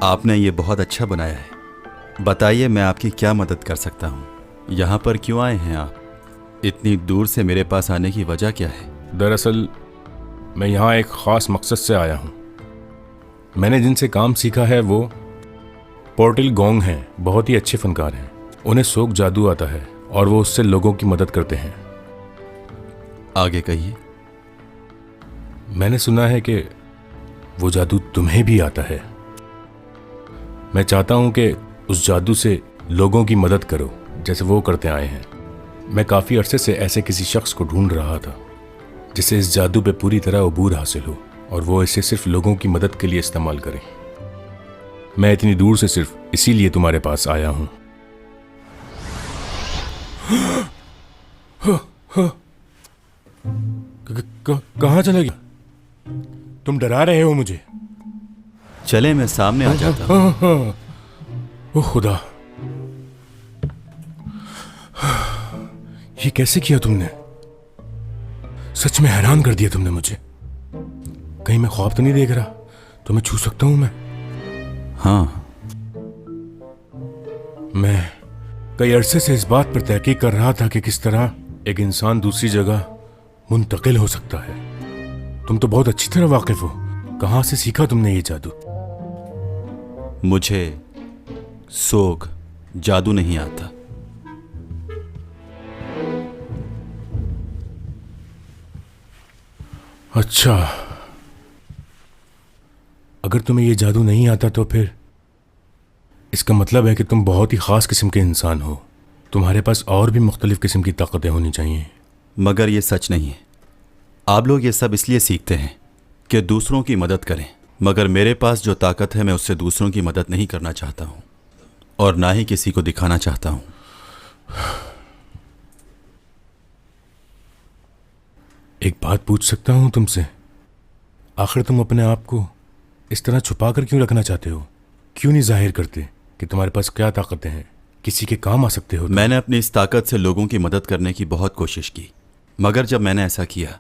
आपने ये बहुत अच्छा बनाया है। बताइए मैं आपकी क्या मदद कर सकता हूँ? यहाँ पर क्यों आए हैं आप? इतनी दूर से मेरे पास आने की वजह क्या है? दरअसल मैं यहाँ एक ख़ास मकसद से आया हूँ। मैंने जिनसे काम सीखा है वो पोर्टिल गोंग हैं, बहुत ही अच्छे फनकार हैं। उन्हें सोक जादू आता है और वो उससे लोगों की मदद करते हैं। आगे कहिए। मैंने सुना है कि वो जादू तुम्हें भी आता है। मैं चाहता हूँ कि उस जादू से लोगों की मदद करो जैसे वो करते आए हैं। मैं काफ़ी अरसे से ऐसे किसी शख्स को ढूंढ रहा था जिसे इस जादू पे पूरी तरह अबूर हासिल हो और वो इसे सिर्फ लोगों की मदद के लिए इस्तेमाल करें। मैं इतनी दूर से सिर्फ इसीलिए तुम्हारे पास आया हूँ। कहाँ चले गया? तुम डरा रहे हो मुझे। चले मैं सामने आ जाता हूँ। ओह खुदा, ये कैसे किया तुमने? सच में हैरान कर दिया तुमने मुझे। कहीं मैं ख्वाब तो नहीं देख रहा? तुम्हें छू सकता हूं मैं? हाँ। मैं कई अरसे से इस बात पर तहकीक कर रहा था कि किस तरह एक इंसान दूसरी जगह मुंतकिल हो सकता है। तुम तो बहुत अच्छी तरह वाकिफ हो। कहां से सीखा तुमने ये जादू? मुझे सोग जादू नहीं आता। अच्छा, अगर तुम्हें ये जादू नहीं आता तो फिर इसका मतलब है कि तुम बहुत ही ख़ास किस्म के इंसान हो। तुम्हारे पास और भी मुख्तलिफ किस्म की ताकतें होनी चाहिए। मगर ये सच नहीं है। आप लोग ये सब इसलिए सीखते हैं कि दूसरों की मदद करें, मगर मेरे पास जो ताकत है मैं उससे दूसरों की मदद नहीं करना चाहता हूँ और ना ही किसी को दिखाना चाहता हूँ। एक बात पूछ सकता हूं तुमसे? आखिर तुम अपने आप को इस तरह छुपा कर क्यों रखना चाहते हो? क्यों नहीं जाहिर करते कि तुम्हारे पास क्या ताकतें हैं? किसी के काम आ सकते हो तुम। मैंने अपनी इस ताकत से लोगों की मदद करने की बहुत कोशिश की, मगर जब मैंने ऐसा किया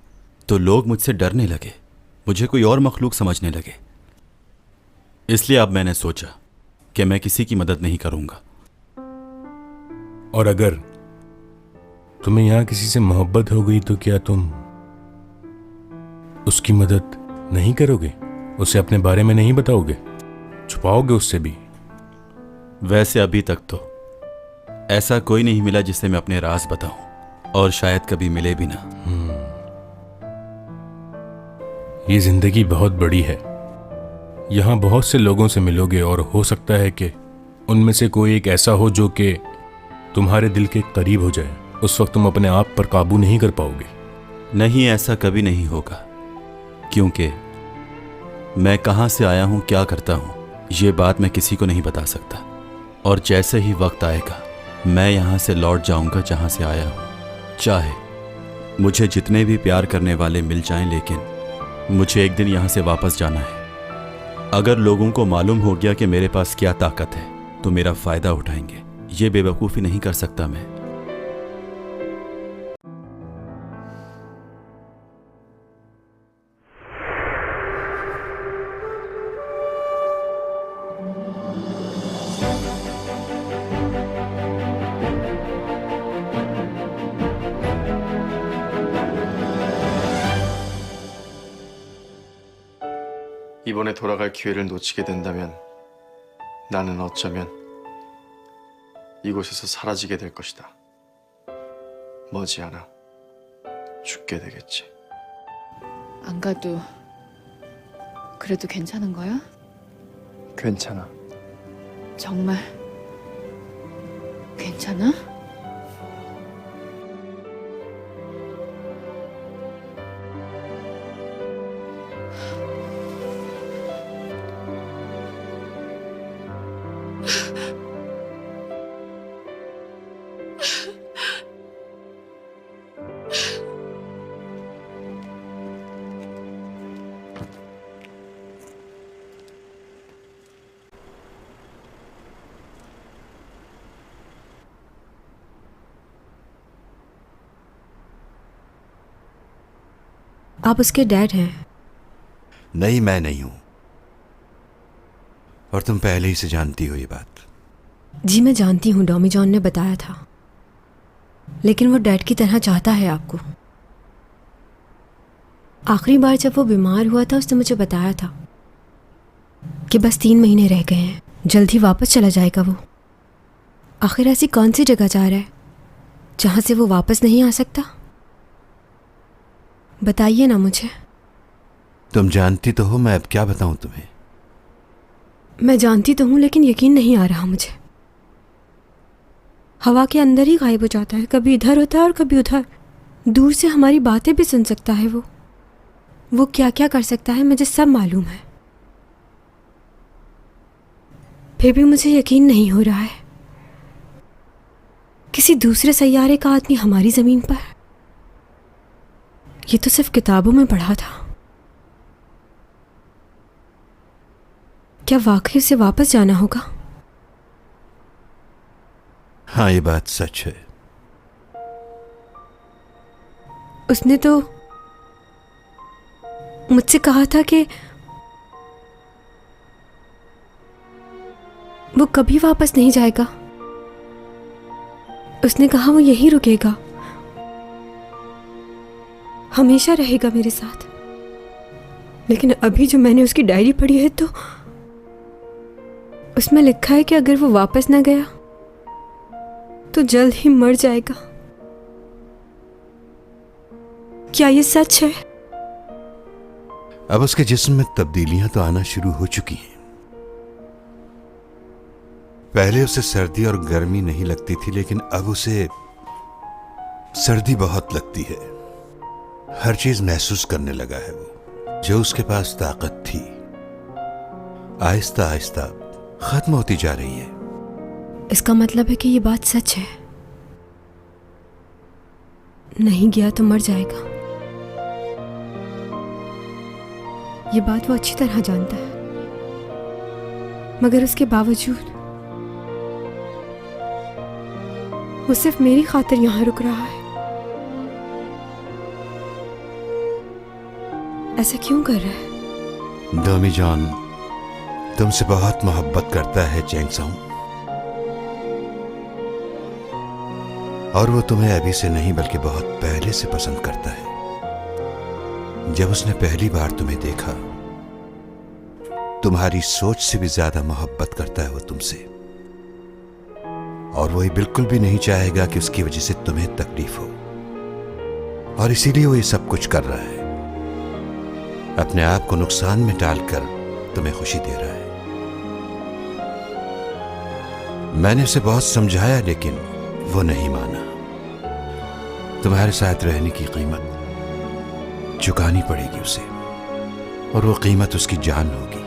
तो लोग मुझसे डरने लगे, मुझे कोई और मखलूक समझने लगे। इसलिए अब मैंने सोचा कि मैं किसी की मदद नहीं करूंगा। और अगर तुम्हें यहां किसी से मोहब्बत हो गई तो क्या तुम उसकी मदद नहीं करोगे? उसे अपने बारे में नहीं बताओगे? छुपाओगे उससे भी? वैसे अभी तक तो ऐसा कोई नहीं मिला जिसे मैं अपने राज बताऊं, और शायद कभी मिले भी ना। ये जिंदगी बहुत बड़ी है। यहां बहुत से लोगों से मिलोगे और हो सकता है कि उनमें से कोई एक ऐसा हो जो कि तुम्हारे दिल के करीब हो जाए। उस वक्त तुम अपने आप पर काबू नहीं कर पाओगे। नहीं, ऐसा कभी नहीं होगा, क्योंकि मैं कहां से आया हूं, क्या करता हूं, ये बात मैं किसी को नहीं बता सकता। और जैसे ही वक्त आएगा मैं यहां से लौट जाऊंगा जहां से आया हूं। चाहे मुझे जितने भी प्यार करने वाले मिल जाएं, लेकिन मुझे एक दिन यहां से वापस जाना है। अगर लोगों को मालूम हो गया कि मेरे पास क्या ताकत है तो मेरा फायदा उठाएंगे। ये बेवकूफ़ी नहीं कर सकता मैं। 이번에 돌아갈 기회를 놓치게 된다면 나는 어쩌면 이곳에서 사라지게 될 것이다. 머지않아 죽게 되겠지. 안 가도 그래도 괜찮은 거야? 괜찮아. 정말 괜찮아? आप उसके डैड हैं? नहीं, मैं नहीं हूं। और तुम पहले ही से जानती हो ये बात। जी मैं जानती हूँ, डॉमी जॉन ने बताया था, लेकिन वो डैड की तरह चाहता है आपको। आखिरी बार जब वो बीमार हुआ था उसने मुझे बताया था कि बस 3 महीने रह गए हैं, जल्द ही वापस चला जाएगा वो। आखिर ऐसी कौन सी जगह जा रहा है जहाँ से वो वापस नहीं आ सकता? बताइए ना मुझे। तुम जानती तो हो, मैं अब क्या बताऊं तुम्हें। मैं जानती तो हूँ लेकिन यकीन नहीं आ रहा मुझे। हवा के अंदर ही गायब हो जाता है, कभी इधर होता है और कभी उधर। दूर से हमारी बातें भी सुन सकता है वो क्या क्या कर सकता है मुझे सब मालूम है। फिर भी मुझे यकीन नहीं हो रहा है, किसी दूसरे सैयारे का आदमी हमारी जमीन पर। ये तो सिर्फ किताबों में पढ़ा था। क्या वाकई उसे वापस जाना होगा? हाँ, ये बात सच है। उसने तो मुझसे कहा था कि वो कभी वापस नहीं जाएगा। उसने कहा वो यहीं रुकेगा, हमेशा रहेगा मेरे साथ। लेकिन अभी जो मैंने उसकी डायरी पढ़ी है तो उसमें लिखा है कि अगर वो वापस ना गया तो जल्द ही मर जाएगा। क्या ये सच है? अब उसके जिस्म में तब्दीलियां तो आना शुरू हो चुकी हैं। पहले उसे सर्दी और गर्मी नहीं लगती थी, लेकिन अब उसे सर्दी बहुत लगती है। हर चीज महसूस करने लगा है वो। जो उसके पास ताकत थी आहिस्ता आहिस्ता खत्म होती जा रही है। इसका मतलब है कि ये बात सच है। नहीं गया तो मर जाएगा। ये बात वो अच्छी तरह जानता है, मगर उसके बावजूद वो सिर्फ मेरी खातिर यहां रुक रहा है। ऐसा क्यों कर रहा है? डॉमी जॉन तुमसे बहुत मोहब्बत करता है चैंग साओ, और वो तुम्हें अभी से नहीं बल्कि बहुत पहले से पसंद करता है। जब उसने पहली बार तुम्हें देखा, तुम्हारी सोच से भी ज्यादा मोहब्बत करता है वो तुमसे, और वो ये बिल्कुल भी नहीं चाहेगा कि उसकी वजह से तुम्हें तकलीफ हो, और इसीलिए वो ये सब कुछ कर रहा है। अपने आप को नुकसान में डालकर तुम्हें खुशी दे रहा है। मैंने उसे बहुत समझाया लेकिन वो नहीं माना। तुम्हारे साथ रहने की कीमत चुकानी पड़ेगी उसे, और वो कीमत उसकी जान होगी।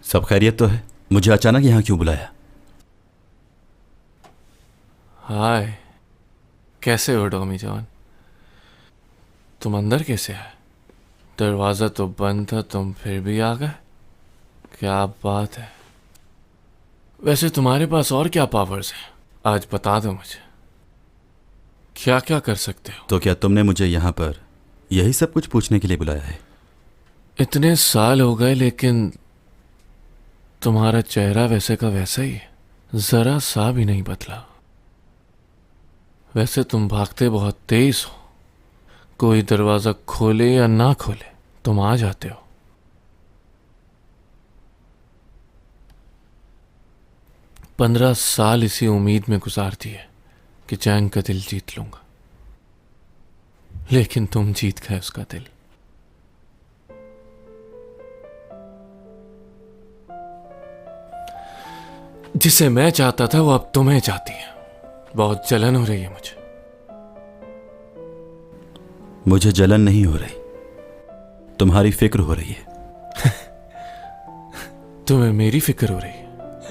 सब खैरियत तो है? मुझे अचानक यहाँ क्यों बुलाया? हाय, कैसे हो डॉमी जॉन? तुम अंदर कैसे आए? दरवाज़ा तो बंद था, तुम फिर भी आ गए। क्या बात है? वैसे तुम्हारे पास और क्या पावर्स हैं? आज बता दो मुझे, क्या क्या कर सकते हो? तो क्या तुमने मुझे यहाँ पर यही सब कुछ पूछने के लिए बुलाया है? इतने साल हो गए लेकिन तुम्हारा चेहरा वैसे का वैसा ही है, जरा सा भी नहीं बदला। वैसे तुम भागते बहुत तेज हो, कोई दरवाजा खोले या ना खोले तुम आ जाते हो। पंद्रह साल इसी उम्मीद में गुजार दिए कि चैंग का दिल जीत लूंगा, लेकिन तुम जीत गए उसका दिल। जिसे मैं चाहता था वो अब तुम्हें चाहती है। बहुत जलन हो रही है मुझे। मुझे जलन नहीं हो रही, तुम्हारी फिक्र हो रही है। तुम्हें मेरी फिक्र हो रही है?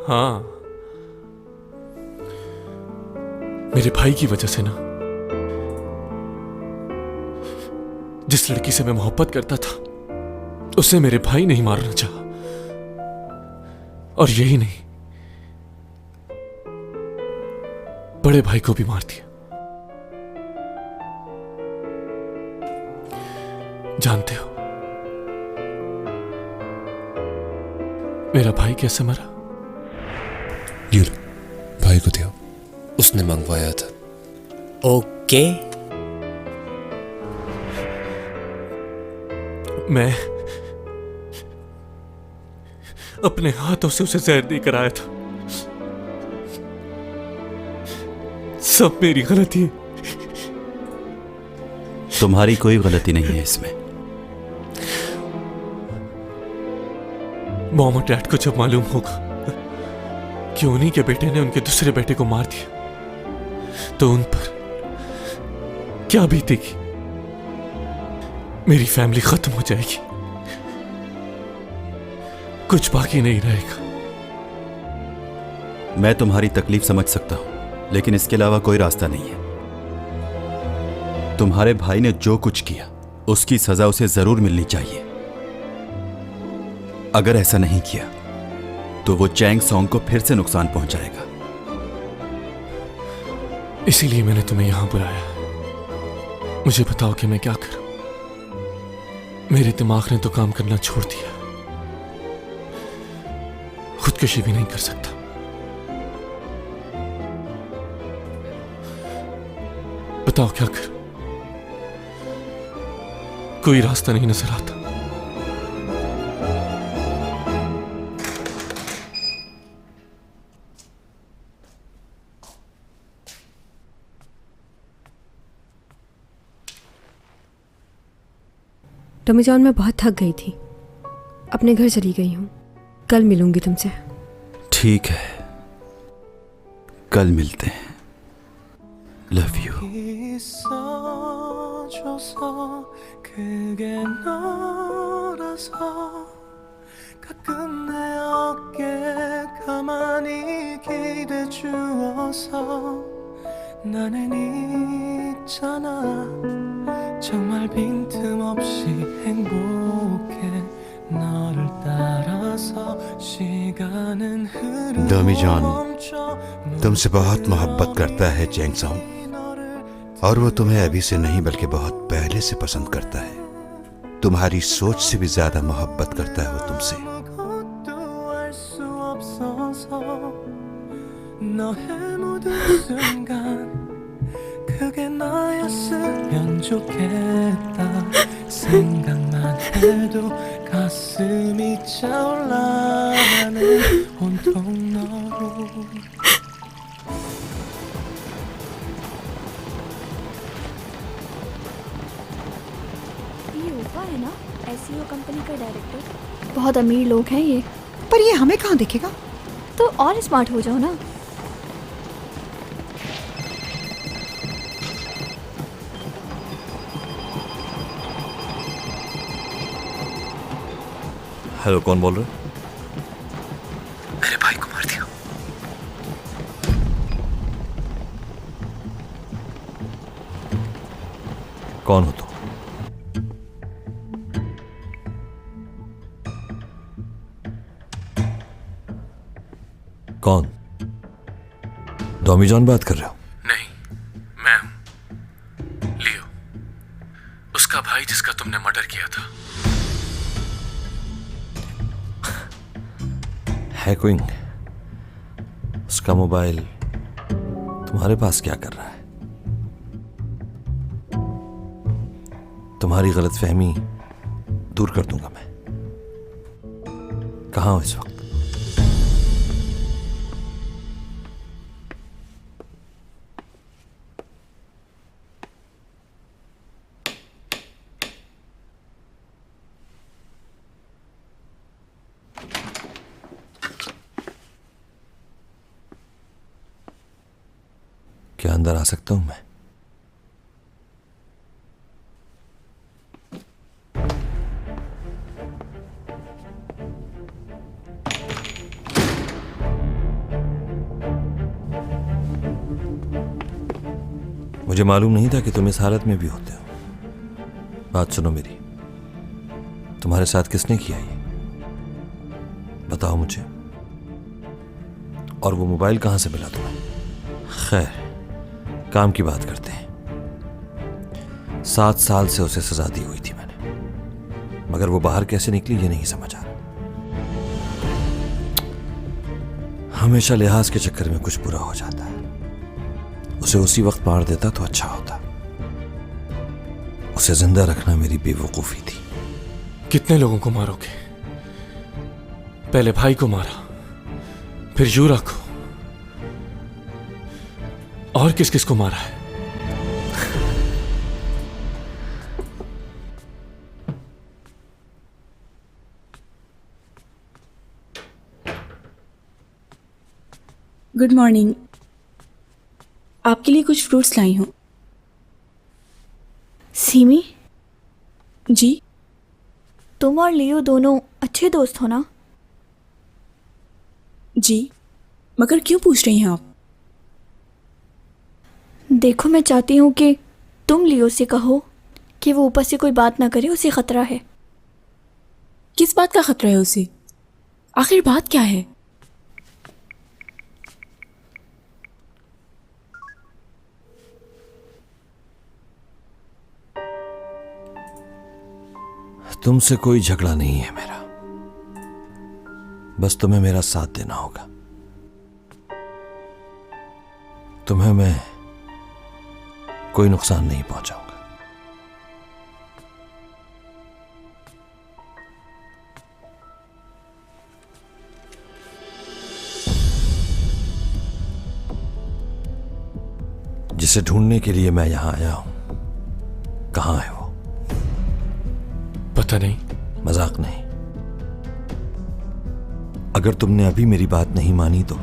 हाँ, मेरे भाई की वजह से ना, जिस लड़की से मैं मोहब्बत करता था उसे मेरे भाई नहीं मारना चाहा, और यही नहीं, बड़े भाई को भी मार दिया। जानते हो मेरा भाई कैसे मरा? ये लो, भाई को दिया, उसने मंगवाया था। ओके। मैं अपने हाथों से उसे जहर देकर आया था। सब मेरी गलती है। तुम्हारी कोई गलती नहीं है इसमें। मॉम और डैड को जब मालूम होगा कि उन्हीं के बेटे ने उनके दूसरे बेटे को मार दिया तो उन पर क्या बीतेगी? मेरी फैमिली खत्म हो जाएगी, कुछ बाकी नहीं रहेगा। मैं तुम्हारी तकलीफ समझ सकता हूं, लेकिन इसके अलावा कोई रास्ता नहीं है। तुम्हारे भाई ने जो कुछ किया उसकी सजा उसे जरूर मिलनी चाहिए। अगर ऐसा नहीं किया तो वो चैंग सॉन्ग को फिर से नुकसान पहुंचाएगा। इसीलिए मैंने तुम्हें यहां बुलाया। मुझे बताओ कि मैं क्या करूं। मेरे दिमाग ने तो काम करना छोड़ दिया, खुदकुशी भी नहीं कर सकता। बताओ क्या करूं? कोई रास्ता नहीं नजर आता। टमी जॉन, मैं बहुत थक गई थी, अपने घर चली गई हूँ। कल मिलूंगी तुमसे। ठीक है, कल मिलते हैं। Love you. 나는 있잖아 정말 빈틈없이 행복해 너를 따라서 시간은 डोमी जॉन 멈춰 तुमसे बहुत मोहब्बत करता है चैंग सॉन्ग, और वो तुम्हें अभी से नहीं बल्कि बहुत पहले से पसंद करता है। तुम्हारी सोच से भी ज्यादा मोहब्बत करता है वो तुमसे। 아무것도 알 수 없어서 너의 모든 순간 그게 나였으면 좋겠다 생각만 해도 가슴이 차올라 나는 온통 너로 ये ऊपर है ना, एसईओ कंपनी का डायरेक्टर। बहुत अमीर लोग हैं ये। पर ये हमें कहाँ दिखेगा? तो और स्मार्ट हो जाओ ना। हेलो, कौन बोल रहे? मेरे भाई को मार दिया। कौन हो तुम? कौन? डॉमी जॉन बात कर रहे हो? नहीं, मैं हूं लियो, उसका भाई जिसका तुमने मर्डर किया था। हैकिंग? उसका मोबाइल तुम्हारे पास क्या कर रहा है? तुम्हारी गलतफहमी दूर कर दूंगा मैं। कहाँ हो इस वक्त? क्या अंदर आ सकता हूं मैं? मुझे मालूम नहीं था कि तुम इस हालत में भी होते हो। बात सुनो मेरी, तुम्हारे साथ किसने किया ये बताओ मुझे। और वो मोबाइल कहां से मिला तुम्हें? खैर, काम की बात करते हैं। 7 साल से उसे सजा दी हुई थी मैंने, मगर वो बाहर कैसे निकली ये नहीं समझ आ रहा। हमेशा लिहाज के चक्कर में कुछ बुरा हो जाता है। उसे उसी वक्त मार देता तो अच्छा होता। उसे जिंदा रखना मेरी बेवकूफी थी। कितने लोगों को मारोगे? पहले भाई को मारा, फिर यूरा को, और किस किस को मारा है? Good morning. आपके लिए कुछ फ्रूट्स लाई हूँ। सीमी, जी? तुम और लियो दोनों अच्छे दोस्त हो ना? जी, मगर क्यों पूछ रही हैं आप? देखो, मैं चाहती हूँ कि तुम लियो से कहो कि वो ऊपर से कोई बात ना करे, उसे खतरा है। किस बात का खतरा है उसे? आखिर बात क्या है? तुमसे कोई झगड़ा नहीं है मेरा, बस तुम्हें मेरा साथ देना होगा। तुम्हें मैं कोई नुकसान नहीं पहुंचाऊंगा। जिसे ढूंढने के लिए मैं यहां आया हूं, कहां है वो? पता नहीं। मजाक नहीं। अगर तुमने अभी मेरी बात नहीं मानी तो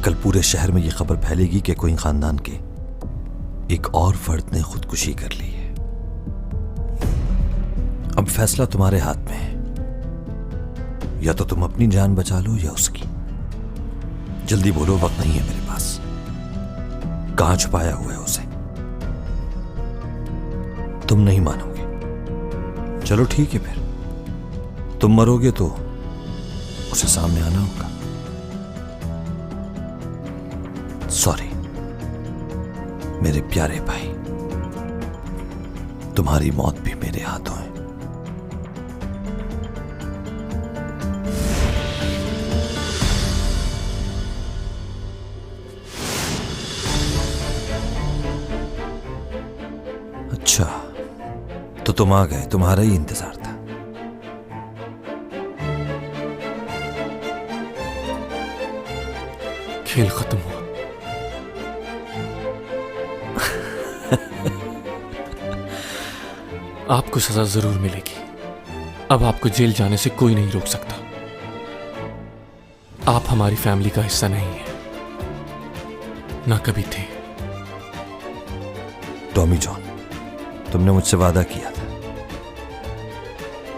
कल पूरे शहर में यह खबर फैलेगी कि कोई खानदान के एक और फर्द ने खुदकुशी कर ली है। अब फैसला तुम्हारे हाथ में है, या तो तुम अपनी जान बचा लो या उसकी। जल्दी बोलो, वक्त नहीं है मेरे पास। कहां छुपाया हुआ है उसे? तुम नहीं मानोगे। चलो ठीक है, फिर तुम मरोगे तो उसे सामने आना होगा। सॉरी मेरे प्यारे भाई, तुम्हारी मौत भी मेरे हाथों है। अच्छा, तो तुम आ गए, तुम्हारा ही इंतजार था। खेल खत्म हुआ। आपको सजा जरूर मिलेगी। अब आपको जेल जाने से कोई नहीं रोक सकता। आप हमारी फैमिली का हिस्सा नहीं है, ना कभी थे। टॉमी जॉन, तुमने मुझसे वादा किया था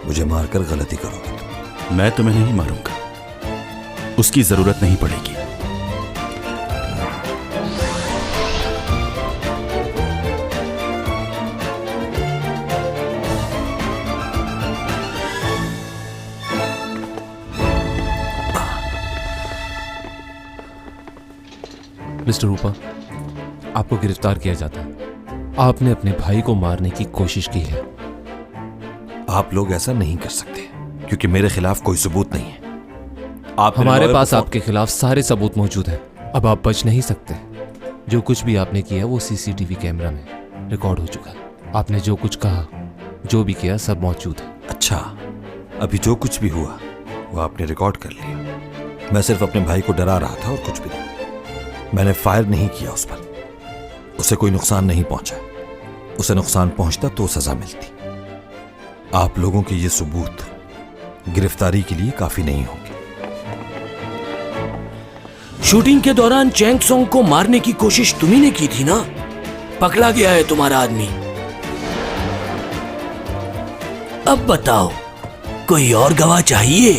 मुझे मारकर गलती करोगे तुम। मैं तुम्हें नहीं मारूंगा, उसकी जरूरत नहीं पड़ेगी। मिस्टर रूपा, आपको गिरफ्तार किया जाता है। आपने अपने भाई को मारने की कोशिश की है। आप लोग ऐसा नहीं कर सकते क्योंकि मेरे खिलाफ कोई सबूत नहीं है। आप हमारे पास आपके खिलाफ सारे सबूत मौजूद हैं। अब आप बच नहीं सकते। जो कुछ भी आपने किया वो सीसीटीवी कैमरा में रिकॉर्ड हो चुका है। आपने जो कुछ कहा, जो भी किया, सब मौजूद है। अच्छा, अभी जो कुछ भी हुआ वो आपने रिकॉर्ड कर लिया। मैं सिर्फ अपने भाई को डरा रहा था और कुछ भी नहीं। मैंने फायर नहीं किया उस पर, उसे कोई नुकसान नहीं पहुंचा। उसे नुकसान पहुंचता तो सजा मिलती। आप लोगों के ये सबूत गिरफ्तारी के लिए काफी नहीं होंगे। शूटिंग के दौरान चैंग सोंग को मारने की कोशिश तुम्ही ने की थी ना? पकड़ा गया है तुम्हारा आदमी। अब बताओ, कोई और गवाह चाहिए?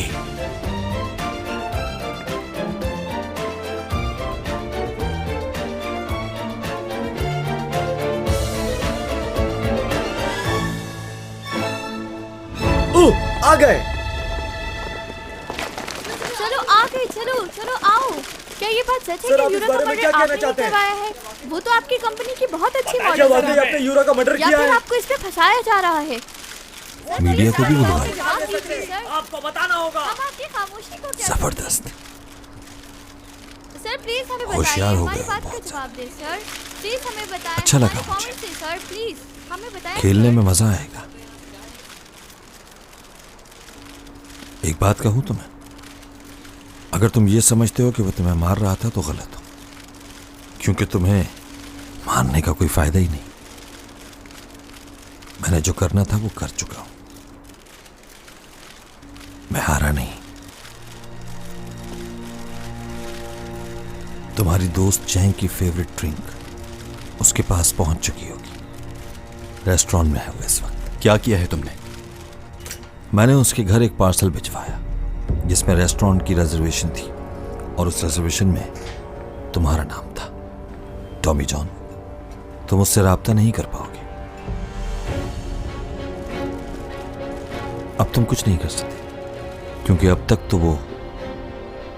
आ गई, चलो चलो आओ। क्या ये बात सच है कि यूरो का मर्डर आपने ही करवाया है? वो तो आपकी कंपनी की बहुत अच्छी मॉडल है। आपने यूरो का मर्डर या फिर आपको इस पे फंसाया जा रहा है? मीडिया को भी बुलवाया। आपको बताना होगा। हम आपकी खामोशी को क्या? जबरदस्त। सर प्लीज हमें होशियार बताइए, हो हमारी गए बात का बहुत जवाब दें सर। प्लीज हमें बताएं। अच्छा लगा हमारे मुझे। comment से सर प्लीज हमें बताएं। खेलने में मजा आएगा। एक बात कहूं तुम्हें, अगर तुम ये समझते हो कि वो तुम्हें मार रहा था तो गलत हो, क्योंकि तुम्हें मारने का कोई फायदा ही नहीं। मैंने जो करना था वो कर चुका हूं। मैं हारा नहीं। तुम्हारी दोस्त चैंग की फेवरेट ड्रिंक उसके पास पहुंच चुकी होगी। रेस्टोरेंट में है वो इस वक्त। क्या किया है तुमने? मैंने उसके घर एक पार्सल भिजवाया जिसमें रेस्टोरेंट की रिजर्वेशन थी, और उस रिजर्वेशन में तुम्हारा नाम था, टॉमी जॉन। तुम उससे राब्ता नहीं कर पाओगे। अब तुम कुछ नहीं कर सकते, क्योंकि अब तक तो वो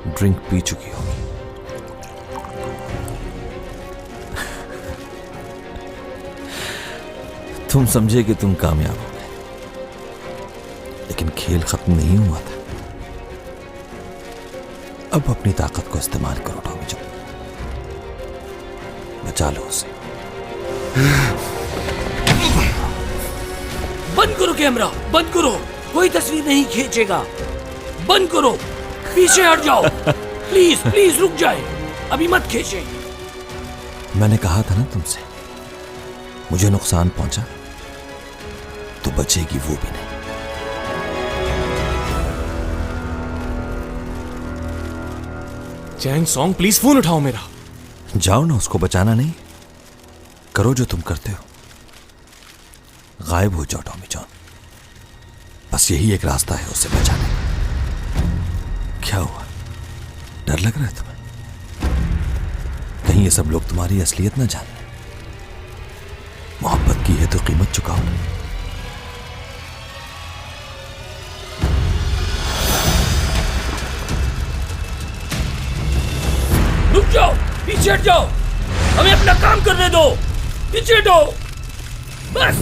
ड्रिंक पी चुकी होगी। तुम समझे कि तुम कामयाब हो गए, लेकिन खेल खत्म नहीं हुआ था। अब अपनी ताकत को इस्तेमाल करो टॉमी जॉन। बचा लो उसे। बंद करो कैमरा, बंद करो। कोई तस्वीर नहीं खींचेगा। बंद करो, पीछे हट जाओ। प्लीज प्लीज रुक जाए, अभी मत खींचे। मैंने कहा था ना तुमसे, मुझे नुकसान पहुंचा तो बचेगी वो भी नहीं। चैंग सॉन्ग प्लीज फोन उठाओ मेरा। जाओ ना, उसको बचाना नहीं, करो जो तुम करते हो। गायब हो जाओ टॉमी जॉन। बस यही एक रास्ता है उसे बचाने का। क्या हुआ, डर लग रहा है तुम्हें? कहीं ये सब लोग तुम्हारी असलियत न जाने। मोहब्बत की है तो कीमत चुकाओ। रुक जाओ, पीछे हट जाओ। हमें अपना काम करने दो। पीछे हटो बस।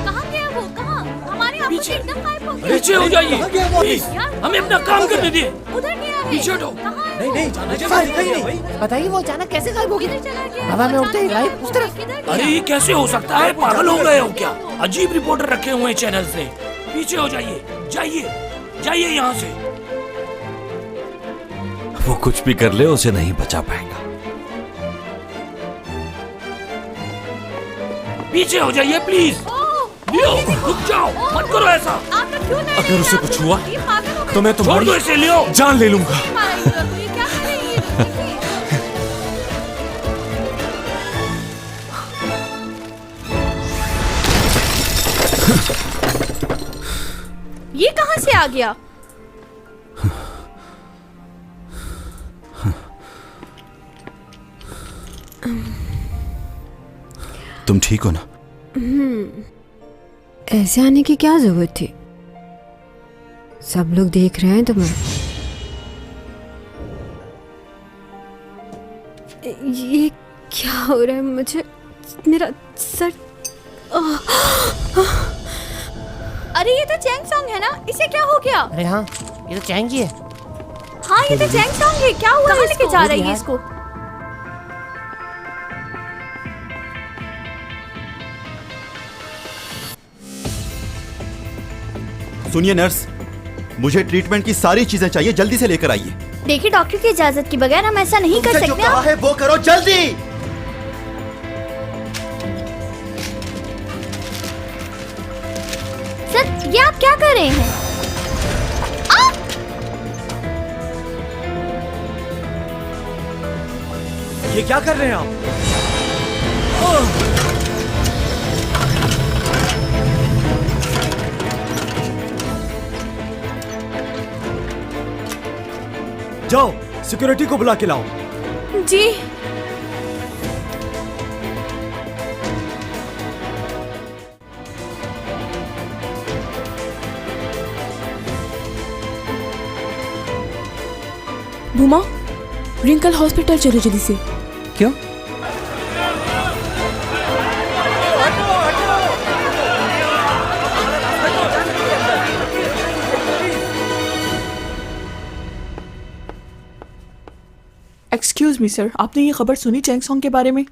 कहाँ गया वो? कहाँ? हमारे आप पीछे। एकदम गायब हो गया। पीछे हो जाइए प्लीज, हमें अपना काम करने दे। उधर गया है। पीछे हटो। नहीं नहीं जाना चाहिए। बताइए वो अचानक कैसे गायब हो गई? किधर चला गया? हवा में उड़ते ही गायब उस तरफ। किधर गया? अरे ये कैसे हो सकता है? पागल हो गए हो क्या? अजीब रिपोर्टर रखे हुए हैं चैनल से। पीछे हो जाइए, जाइए जाइए यहाँ से। वो कुछ भी कर ले, उसे नहीं बचा पाएगा। पीछे हो जाइए प्लीज। लियो, रुक जाओ, मत करो ऐसा। आपने क्यों नहीं अगर उसे कुछ हुआ ये पागल हो गए। तो मैं छोड़ तुम्हारी दो इसे, लियो। जान ले लूंगा। मारा यूरो को, ये क्या कर रही है? ये कहाँ से आ गया? तुम ठीक हो ना? ऐसे आने की क्या जरूरत थी? सब लोग देख रहे हैं तुम्हें। ये क्या हो रहा है मुझे? मेरा सर। अरे ये तो चैंग सॉन्ग है ना, इसे क्या हो गया? अरे हाँ, ये तो चैंग ही है। हाँ ये तो चैंग सॉन्ग है। क्या हुआ? कहाँ लेके जा रही है इसको? सुनिए नर्स, मुझे ट्रीटमेंट की सारी चीजें चाहिए, जल्दी से लेकर आइए। देखिए डॉक्टर की इजाजत के बगैर हम ऐसा नहीं कर जो सकते। कहा है वो करो जल्दी। सर ये आप क्या कर रहे हैं? ये क्या कर रहे हैं आप? जाओ सिक्योरिटी को बुला के लाओ। जी भूमा रिंकल हॉस्पिटल चलो जल्दी से। क्यों? एक्सक्यूज मी सर, आपने ये खबर सुनी चैंग सॉन्ग के बारे में?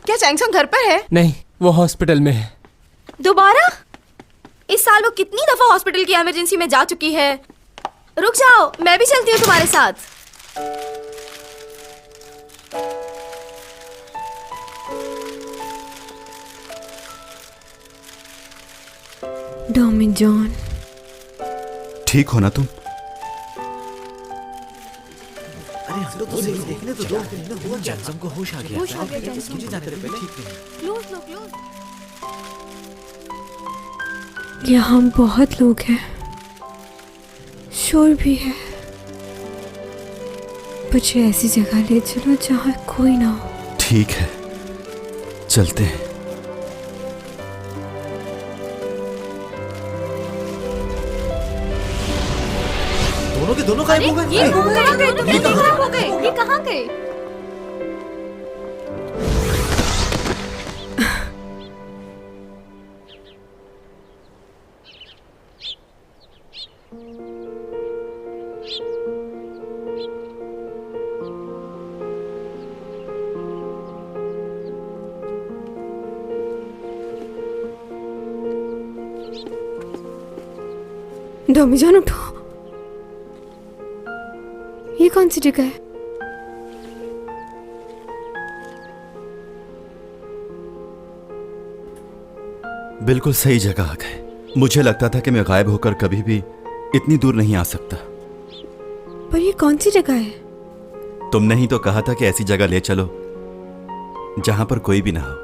क्या चैंगसंग घर पर है? नहीं, वो हॉस्पिटल में है। दोबारा? इस साल वो कितनी दफा हॉस्पिटल की इमरजेंसी में जा चुकी है। रुक जाओ, मैं भी चलती हूँ तुम्हारे साथ। डॉमी जॉन, ठीक हो ना तुम? देखने तो दो, जैक्सन को होश आ गया। होश आ गया, मुझे जाने दे पहले। ठीक है। क्लोज लो, क्लोज। यहाँ बहुत लोग हैं, शोर भी है। मुझे ऐसी जगह ले चलो जहाँ कोई ना हो। ठीक है, चलते हैं। दोनों के दोनों गायब हो गए। ये कहाँ गए? तुम ये कहाँ हो गए? ये कहाँ गए? डॉमी जान उठो, ये कौन सी जगह है? बिल्कुल सही जगह आ गए। मुझे लगता था कि मैं गायब होकर कभी भी इतनी दूर नहीं आ सकता। पर ये कौन सी जगह है? तुमने ही तो कहा था कि ऐसी जगह ले चलो जहां पर कोई भी ना हो,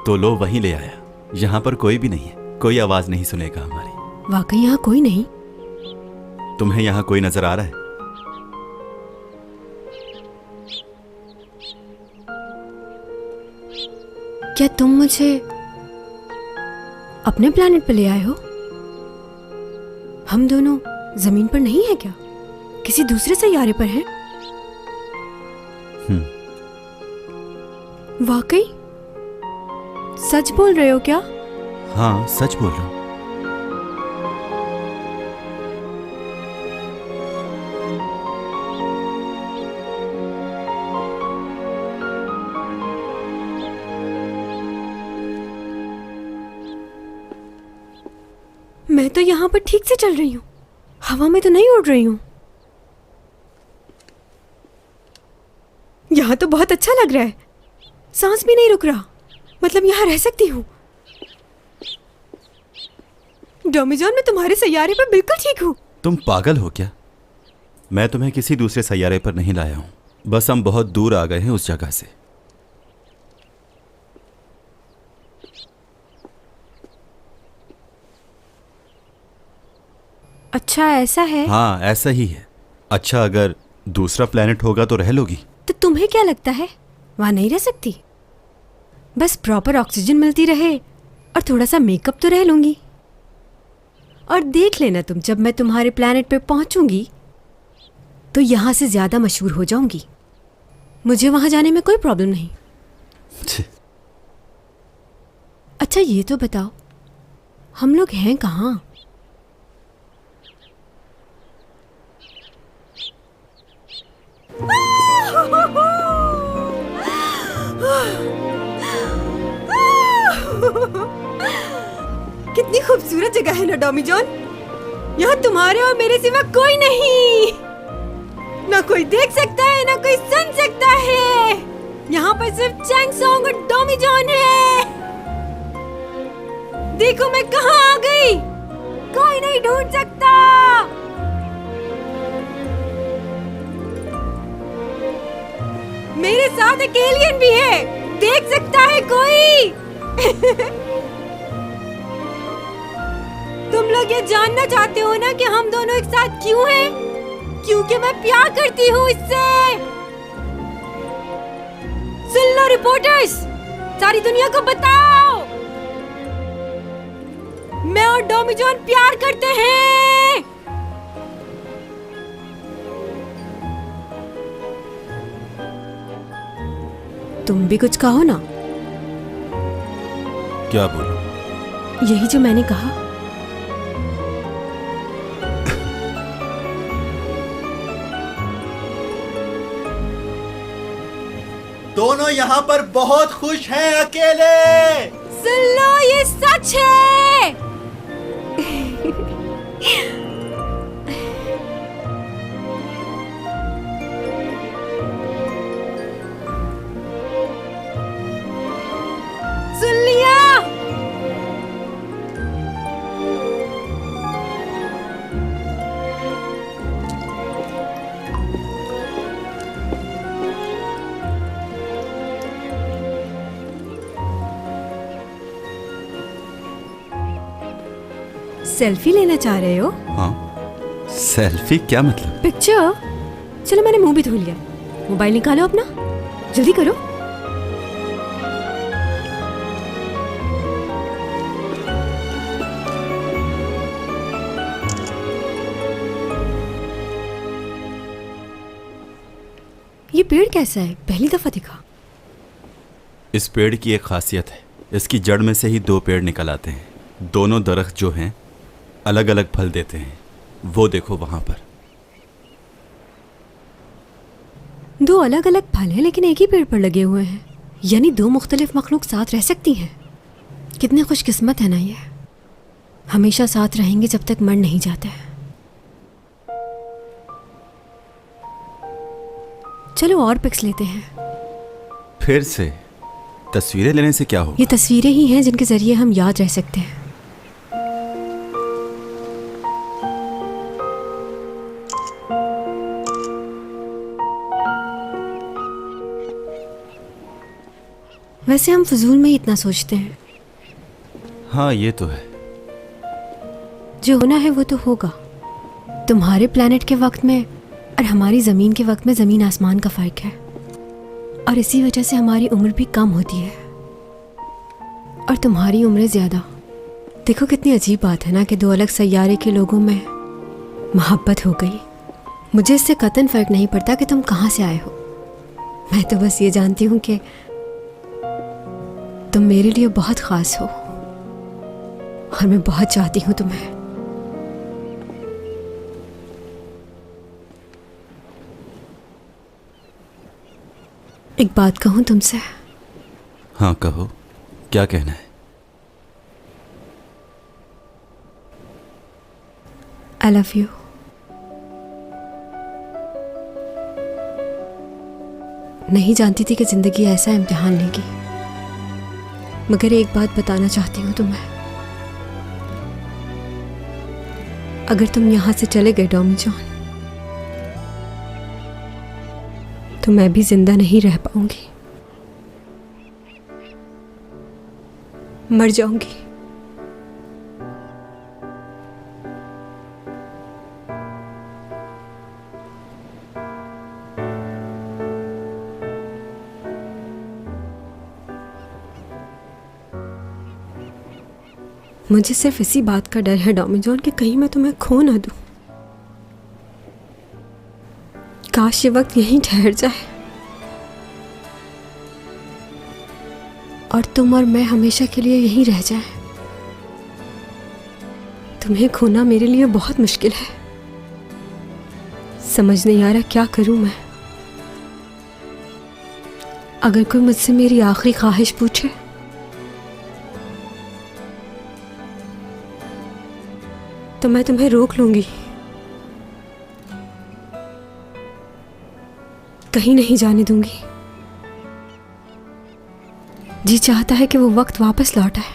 तो लो वहीं ले आया। यहां पर कोई भी नहीं है, कोई आवाज नहीं सुनेगा हमारी। वाकई यहाँ कोई नहीं? तुम्हें यहां कोई नजर आ रहा है? क्या तुम मुझे अपने प्लेनेट पे ले आए हो? हम दोनों जमीन पर नहीं है क्या? किसी दूसरे सैयारे पर हैं? वाकई? सच बोल रहे हो क्या? हाँ, सच बोल रहा हूं। मैं तो यहाँ पर ठीक से चल रही हूँ, हवा में तो नहीं उड़ रही हूँ। यहाँ तो बहुत अच्छा लग रहा है, सांस भी नहीं रुक रहा। मतलब यहाँ रह सकती हूँ। डॉमी जॉन, मैं तुम्हारे सैयारे पर बिल्कुल ठीक हूँ। तुम पागल हो क्या? मैं तुम्हें किसी दूसरे सैयारे पर नहीं लाया हूं, बस हम बहुत दूर आ गए हैं उस जगह से। अच्छा ऐसा है? हाँ, ऐसा ही है। अच्छा, अगर दूसरा प्लेनेट होगा तो रह लोगी? तो तुम्हें क्या लगता है वहां नहीं रह सकती? बस प्रॉपर ऑक्सीजन मिलती रहे और थोड़ा सा मेकअप तो रह लूंगी। और देख लेना तुम, जब मैं तुम्हारे प्लेनेट पे पहुंचूंगी तो यहां से ज्यादा मशहूर हो जाऊंगी। मुझे वहां जाने में कोई प्रॉब्लम नहीं। अच्छा ये तो बताओ, हम लोग हैं कहाँ? कितनी खूबसूरत जगह है ना डॉमी जॉन। यहाँ तुम्हारे और मेरे सिवा कोई नहीं, ना कोई देख सकता है ना कोई सुन सकता है। यहाँ पर सिर्फ चैंग सॉन्ग और डॉमी जॉन है। देखो मैं कहाँ आ गई, कोई नहीं ढूंढ सकता। मेरे साथ एक एलियन भी है, देख सकता है कोई? तुम लोग ये जानना चाहते हो ना कि हम दोनों एक साथ क्यों हैं? क्योंकि मैं प्यार करती हूँ इससे। सुन लो रिपोर्टर्स, सारी दुनिया को बताओ, मैं और डॉमी जॉन प्यार करते हैं। तुम भी कुछ कहो ना। क्या बोलूं? यही जो मैंने कहा। दोनों यहाँ पर बहुत खुश हैं अकेले। सुन लो, ये सच है। सुन लिया? सेल्फी लेना चाह रहे हो? हाँ, सेल्फी क्या मतलब? पिक्चर? चलो, मैंने मुंह भी धो लिया। मोबाइल निकालो अपना, जल्दी करो। ये पेड़ कैसा है? पहली दफा दिखा। इस पेड़ की एक खासियत है, इसकी जड़ में से ही दो पेड़ निकल आते हैं। दोनों दरख्त जो हैं अलग अलग फल देते हैं। वो देखो वहां पर। दो अलग अलग फल हैं लेकिन एक ही पेड़ पर लगे हुए हैं, यानी दो मुख्तलिफ मखलूक साथ रह सकती हैं। कितने खुशकिस्मत है ना ये। हमेशा साथ रहेंगे जब तक मर नहीं जाते हैं। चलो और पिक्स लेते हैं। फिर से तस्वीरें लेने से क्या होगा? ये तस्वीरें ही हैं जिनके जरिए हम याद रह सकते हैं। वैसे हम फजूल में ही इतना सोचते हैं। हाँ, ये तो है। जो होना है वो तो होगा। तुम्हारे प्लेनेट के वक्त में और हमारी ज़मीन के वक्त में ज़मीन आसमान का फ़र्क है, और इसी वजह से हमारी उम्र भी कम होती है और तुम्हारी उम्र ज़्यादा। देखो कितनी अजीब बात है ना कि दो अलग सैयारे के लोगों में मोहब्बत हो गई। मुझे इससे कतई फ़र्क नहीं पड़ता कि तुम कहाँ से आए हो। मैं तो बस ये जानती हूँ कि तुम मेरे लिए बहुत ख़ास हो और मैं बहुत चाहती हूँ तुम्हें। एक बात कहूँ तुमसे? हाँ, कहो। क्या कहना है? I love you. नहीं जानती थी कि जिंदगी ऐसा इम्तिहान लेगी, मगर एक बात बताना चाहती हूँ तुम्हें। अगर तुम यहाँ से चले गए डॉमी जॉन, तो मैं भी जिंदा नहीं रह पाऊंगी, मर जाऊंगी। मुझे सिर्फ इसी बात का डर है डॉमी जॉन कि कहीं मैं तुम्हें खो ना दूं। काश ये वक्त यहीं ठहर जाए और तुम और मैं हमेशा के लिए यहीं रह जाएं। तुम्हें खोना मेरे लिए बहुत मुश्किल है। समझ नहीं आ रहा क्या करूं मैं। अगर कोई मुझसे मेरी आखिरी ख्वाहिश पूछे तो मैं तुम्हें रोक लूंगी, कहीं नहीं जाने दूंगी। जी चाहता है कि वो वक्त वापस लौट आए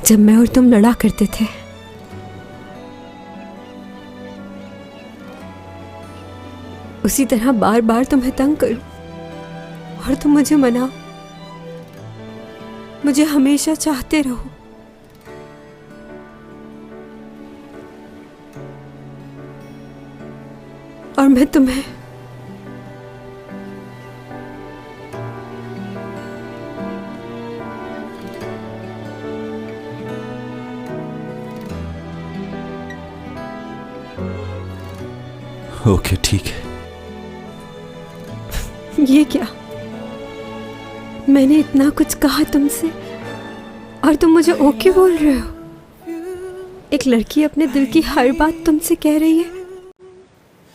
जब मैं और तुम लड़ा करते थे। उसी तरह बार बार तुम्हें तंग करूं और तुम मुझे मनाओ, मुझे हमेशा चाहते रहो। और मैं तुम्हें ओके ठीक है। ये क्या? मैंने इतना कुछ कहा तुमसे और तुम मुझे ओके बोल रहे हो? एक लड़की अपने दिल की हर बात तुमसे कह रही है।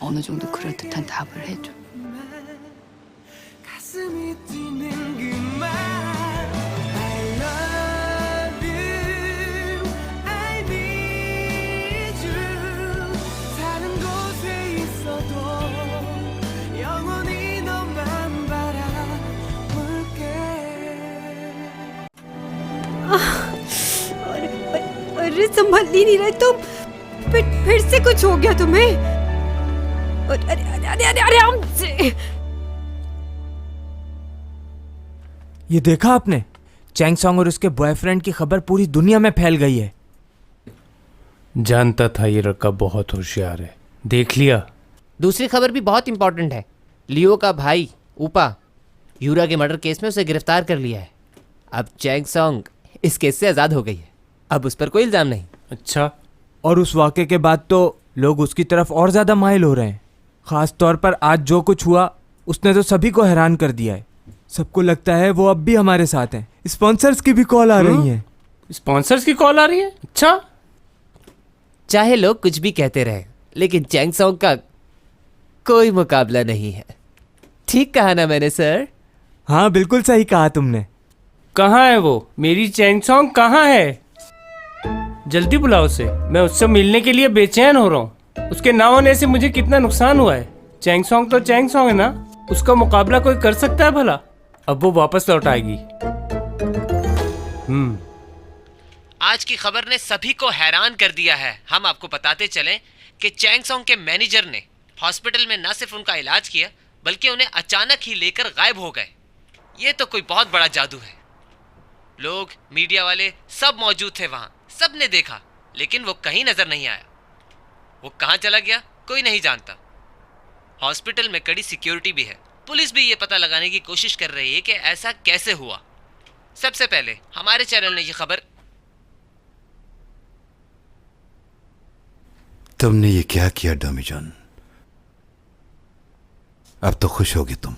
어느 정도 그럴듯한 답을 해줘. अरे संभाल ही नहीं रहे तुम। फिर से कुछ हो गया तुम्हें? अरे अरे अरे अरे अरे हमसे। ये देखा आपने? चैंग सॉन्ग और उसके बॉयफ्रेंड की खबर पूरी दुनिया में फैल गई है। जानता था ये लड़का बहुत होशियार है। देख लिया। दूसरी खबर भी बहुत इंपॉर्टेंट है। लियो का भाई ऊपा यूरा के मर्डर केस में उसे गिरफ्तार कर लिया है। अब चैंग सॉन्ग इस केस से आज़ाद हो गई है। अब उस पर कोई इल्ज़ाम नहीं। अच्छा। और उस वाक़े के बाद तो लोग उसकी तरफ और ज़्यादा माइल हो रहे हैं। ख़ास तौर पर आज जो कुछ हुआ उसने तो सभी को हैरान कर दिया है। सबको लगता है वो अब भी हमारे साथ हैं। स्पॉन्सर्स की भी कॉल आ रही हैं। स्पॉन्सर्स की कॉल आ रही है? अच्छा। चाहे लोग कुछ भी कहते रहे, लेकिन चैंग सॉन्ग का कोई मुकाबला नहीं है। ठीक कहा ना मैंने सर? हाँ बिल्कुल सही कहा तुमने। कहाँ है वो? मेरी चैंग सॉन्ग कहाँ है? जल्दी बुलाओ उसे। मैं उससे मिलने के लिए बेचैन हो रहा हूँ। उसके ना होने से मुझे कितना नुकसान हुआ है। चैंग सॉन्ग तो चैंग सॉन्ग है ना, उसका मुकाबला कोई कर सकता है भला? अब वो वापस लौट आएगी। आज की खबर ने सभी को हैरान कर दिया है। हम आपको बताते चलें कि चैंग सॉन्ग के मैनेजर ने हॉस्पिटल में न सिर्फ उनका इलाज किया, बल्कि उन्हें अचानक ही लेकर गायब हो गए। ये तो कोई बहुत बड़ा जादू है। लोग, मीडिया वाले सब मौजूद थे वहां, सब ने देखा, लेकिन वो कहीं नजर नहीं आया। वो कहां चला गया कोई नहीं जानता। हॉस्पिटल में कड़ी सिक्योरिटी भी है। पुलिस भी ये पता लगाने की कोशिश कर रही है कि ऐसा कैसे हुआ। सबसे पहले हमारे चैनल ने ये खबर। तुमने ये क्या किया डॉमी जॉन? अब तो खुश होगी तुम।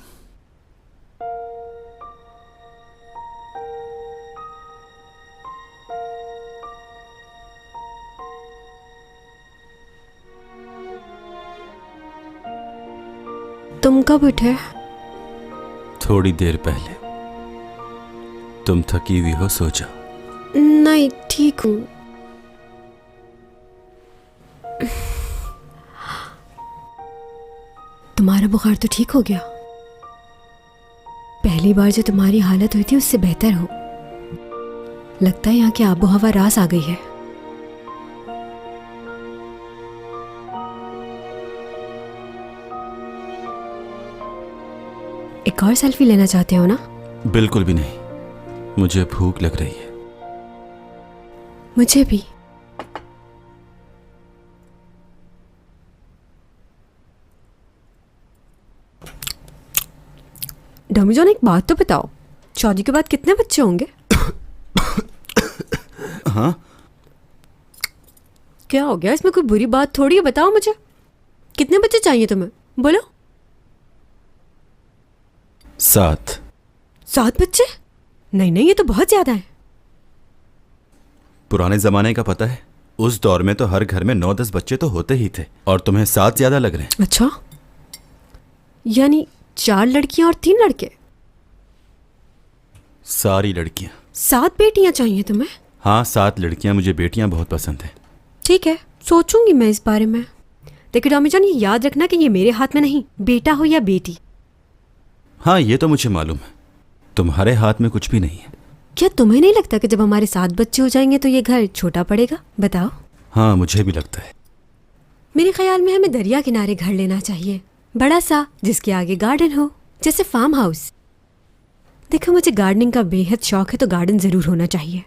तुम कब उठे? थोड़ी देर पहले। तुम थकी हुई हो, सो जाओ। नहीं, ठीक हूँ। तुम्हारा बुखार तो ठीक हो गया? पहली बार जो तुम्हारी हालत हुई थी उससे बेहतर हो। लगता है यहाँ की आबो हवा रास आ गई है। एक और सेल्फी लेना चाहते हो ना? बिल्कुल भी नहीं, मुझे भूख लग रही है। मुझे भी। डॉमी जॉन, एक बात तो बताओ, शादी के बाद कितने बच्चे होंगे? हाँ? क्या हो गया? इसमें कोई बुरी बात थोड़ी है, बताओ मुझे। कितने बच्चे चाहिए तुम्हें? बोलो। 7। 7 बच्चे? नहीं नहीं, ये तो बहुत ज्यादा है। पुराने जमाने का पता है, उस दौर में तो हर घर में 9-10 बच्चे तो होते ही थे, और तुम्हें 7 ज्यादा लग रहे हैं। अच्छा, यानी 4 लड़कियां और 3 लड़के? सारी लड़कियां। 7 बेटियां चाहिए तुम्हें? हाँ, 7 लड़कियां। मुझे बेटियां बहुत पसंद हैं। ठीक है, सोचूंगी मैं इस बारे में। देखो डॉमी जॉन, ये याद रखना कि ये मेरे हाथ में नहीं, बेटा हो या बेटी। हाँ, ये तो मुझे मालूम है, तुम्हारे हाथ में कुछ भी नहीं है। क्या तुम्हें नहीं लगता कि जब हमारे 7 बच्चे हो जाएंगे तो ये घर छोटा पड़ेगा? बताओ। हाँ, मुझे भी लगता है। मेरे ख्याल में हमें दरिया किनारे घर लेना चाहिए, बड़ा सा, जिसके आगे गार्डन हो, जैसे फार्म हाउस। देखो, मुझे गार्डनिंग का बेहद शौक है, तो गार्डन जरूर होना चाहिए।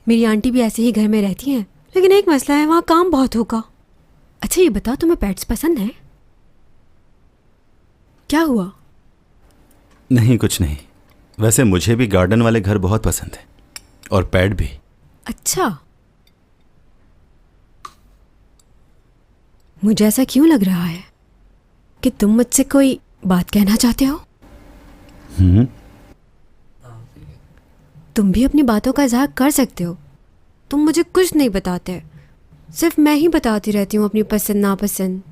मेरी आंटी भी ऐसे ही घर में रहती हैं, लेकिन एक मसला है, वहाँ काम बहुत होगा। अच्छा ये बताओ, तुम्हें पेट्स पसंद है? क्या हुआ? नहीं, कुछ नहीं। वैसे मुझे भी गार्डन वाले घर बहुत पसंद है, और पेट भी। अच्छा, मुझे ऐसा क्यों लग रहा है? कि तुम मुझसे कोई बात कहना चाहते हो? तुम भी अपनी बातों का इजहार कर सकते हो। तुम मुझे कुछ नहीं बताते, सिर्फ मैं ही बताती रहती हूँ अपनी पसंद नापसंद।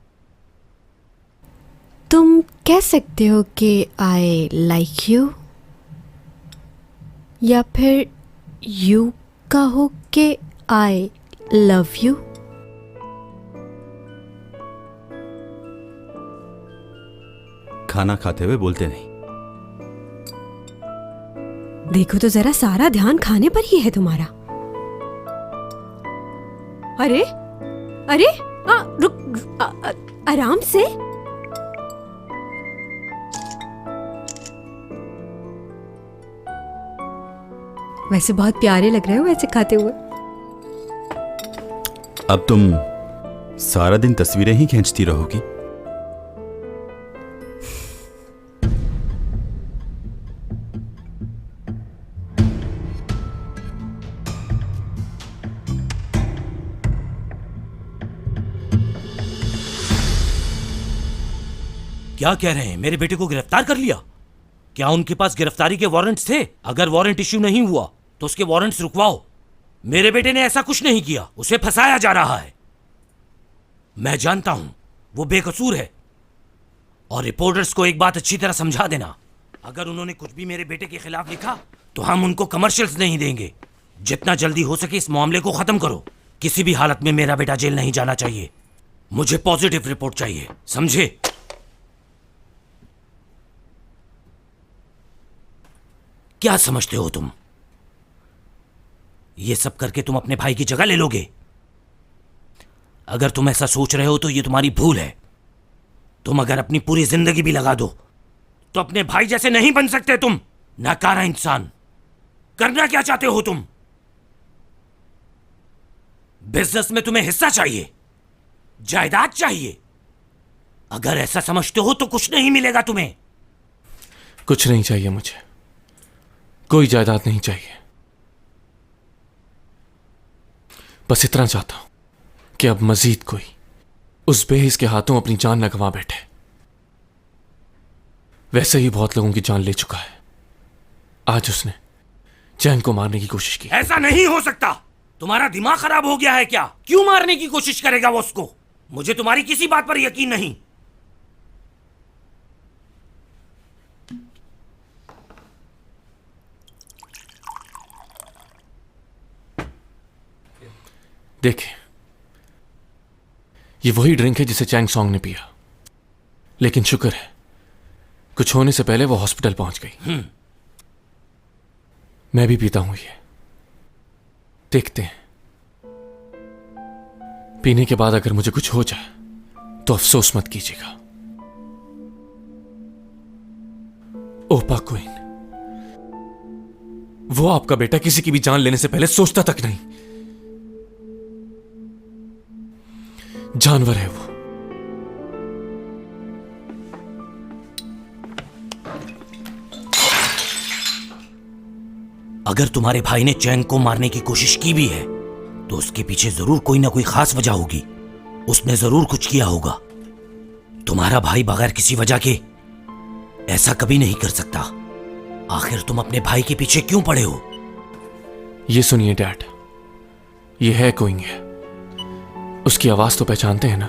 तुम कह सकते हो कि आई लाइक यू, या फिर यू कहो कि आई लव यू। खाना खाते हुए बोलते नहीं। देखो तो जरा, सारा ध्यान खाने पर ही है तुम्हारा। अरे अरे रुक, आराम से। वैसे बहुत प्यारे लग रहे हो ऐसे खाते हुए। अब तुम सारा दिन तस्वीरें ही खींचती रहोगी? क्या कह रहे हैं? मेरे बेटे को गिरफ्तार कर लिया? क्या उनके पास गिरफ्तारी के वारंट्स थे? अगर वारंट इश्यू नहीं हुआ तो उसके वारंट्स रुकवाओ। मेरे बेटे ने ऐसा कुछ नहीं किया, उसे फंसाया जा रहा है। मैं जानता हूं वो बेकसूर है। और रिपोर्टर्स को एक बात अच्छी तरह समझा देना, अगर उन्होंने कुछ भी मेरे बेटे के खिलाफ लिखा तो हम उनको कमर्शियल्स नहीं देंगे। जितना जल्दी हो सके इस मामले को खत्म करो। किसी भी हालत में मेरा बेटा जेल नहीं जाना चाहिए। मुझे पॉजिटिव रिपोर्ट चाहिए, समझे? क्या समझते हो तुम? ये सब करके तुम अपने भाई की जगह ले लोगे? अगर तुम ऐसा सोच रहे हो तो ये तुम्हारी भूल है। तुम अगर अपनी पूरी जिंदगी भी लगा दो तो अपने भाई जैसे नहीं बन सकते तुम। नाकारा इंसान। करना क्या चाहते हो तुम? बिजनेस में तुम्हें हिस्सा चाहिए, जायदाद चाहिए। अगर ऐसा समझते हो तो कुछ नहीं मिलेगा तुम्हें। कुछ नहीं चाहिए मुझे, कोई जायदाद नहीं चाहिए। बस इतना चाहता हूं कि अब मजीद कोई उस बेहिस के हाथों अपनी जान न गंवा बैठे। वैसे ही बहुत लोगों की जान ले चुका है। आज उसने चैन को मारने की कोशिश की। ऐसा नहीं हो सकता। तुम्हारा दिमाग खराब हो गया है क्या? क्यों मारने की कोशिश करेगा वो उसको? मुझे तुम्हारी किसी बात पर यकीन नहीं। देखिए, ये वही ड्रिंक है जिसे चैंग सॉन्ग ने पिया, लेकिन शुक्र है कुछ होने से पहले वो हॉस्पिटल पहुंच गई। मैं भी पीता हूं ये, देखते हैं। पीने के बाद अगर मुझे कुछ हो जाए तो अफसोस मत कीजिएगा। ओपा क्वीन, वो आपका बेटा किसी की भी जान लेने से पहले सोचता तक नहीं। जानवर है वो। अगर तुम्हारे भाई ने चैंग को मारने की कोशिश की भी है तो उसके पीछे जरूर कोई ना कोई खास वजह होगी। उसने जरूर कुछ किया होगा। तुम्हारा भाई बगैर किसी वजह के ऐसा कभी नहीं कर सकता। आखिर तुम अपने भाई के पीछे क्यों पड़े हो? ये सुनिए डैड, ये है कोइंग है। उसकी आवाज तो पहचानते हैं ना?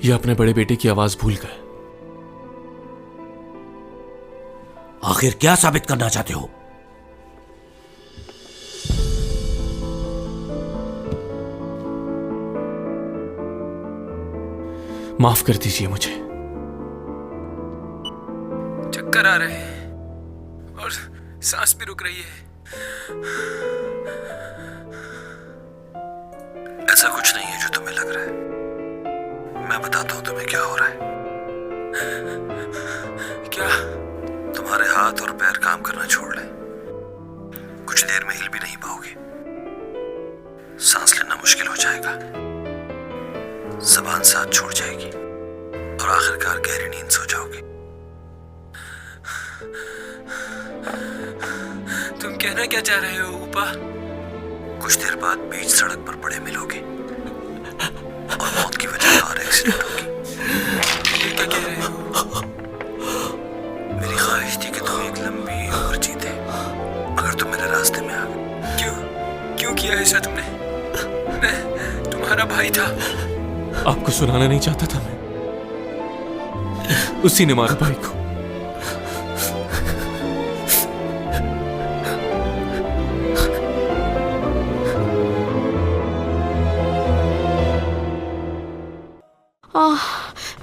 ये अपने बड़े बेटे की आवाज भूल गए। आखिर क्या साबित करना चाहते हो? माफ कर दीजिए मुझे। चक्कर आ रहे हैं और सांस भी रुक रही है। ऐसा कुछ नहीं है जो तुम्हें लग रहा है। मैं बताता हूं तुम्हें क्या हो रहा है। क्या? तुम्हारे हाथ और पैर काम करना छोड़ लें। कुछ देर में हिल भी नहीं पाओगे। सांस लेना मुश्किल हो जाएगा। जबान साथ छोड़ जाएगी और आखिरकार गहरी नींद सो जाओगे। तुम कहना क्या चाह रहे हो ऊपा? कुछ देर बाद बीच सड़क पर पड़े मिलोगे और मौत की वजह कार एक्सीडेंट ये क्या कह रहे हो? मेरी ख्वाहिश थी कि तुम एक लंबी उम्र जीते, अगर तुम मेरे रास्ते में आ गए। क्यों किया ऐसा तुमने? मैं तुम्हारा भाई था। आपको सुनाना नहीं चाहता था मैं। उसी ने मारा भाई को।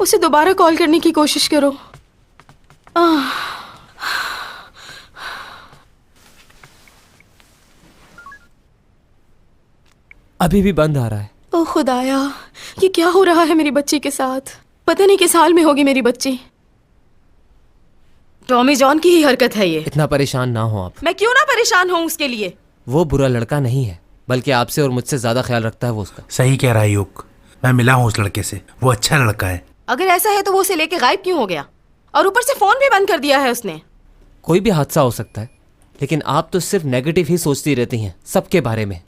उसे दोबारा कॉल करने की कोशिश करो। अभी भी बंद आ रहा है। ओ खुदाया, ये क्या हो रहा है मेरी बच्ची के साथ? पता नहीं किस हाल में होगी मेरी बच्ची। टॉमी जॉन की ही हरकत है ये। इतना परेशान ना हो आप। मैं क्यों ना परेशान हूँ उसके लिए? वो बुरा लड़का नहीं है, बल्कि आपसे और मुझसे ज्यादा ख्याल रखता है वो उसका। सही कह रहा है युग, मैं मिला हूँ उस लड़के से, वो अच्छा लड़का है। अगर ऐसा है तो वो उसे लेके गायब क्यों हो गया? और ऊपर से फोन भी बंद कर दिया है उसने। कोई भी हादसा हो सकता है, लेकिन आप तो सिर्फ नेगेटिव ही सोचती रहती हैं सबके बारे में।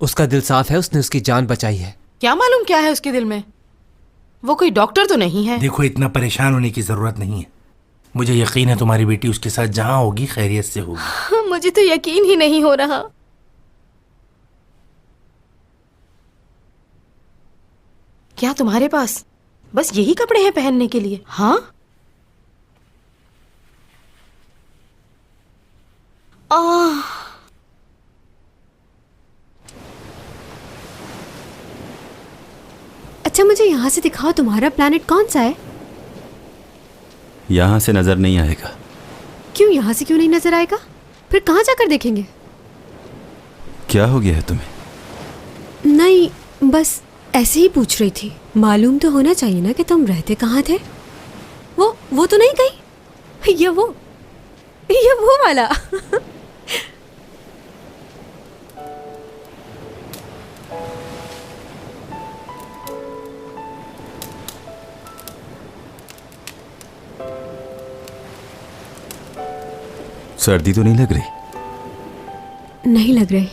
उसका दिल साफ है, उसने उसकी जान बचाई है। क्या मालूम क्या है उसके दिल में? वो कोई डॉक्टर तो नहीं है। देखो, इतना परेशान होने की जरूरत नहीं है। मुझे यकीन है तुम्हारी बेटी उसके साथ जहाँ होगी खैरियत से होगी। मुझे तो यकीन ही नहीं हो रहा। क्या तुम्हारे पास बस यही कपड़े हैं पहनने के लिए? हाँ? अच्छा, मुझे यहाँ से दिखाओ, तुम्हारा प्लैनेट कौन सा है? यहाँ से नजर नहीं आएगा। क्यों? यहाँ से क्यों नहीं नजर आएगा? फिर कहाँ जाकर देखेंगे? क्या हो गया है तुम्हें? नहीं, बस ऐसे ही पूछ रही थी। मालूम तो होना चाहिए ना कि तुम रहते कहाँ थे। वो तो नहीं गई? ये वो वाला। सर्दी तो नहीं लग रही? नहीं लग रही।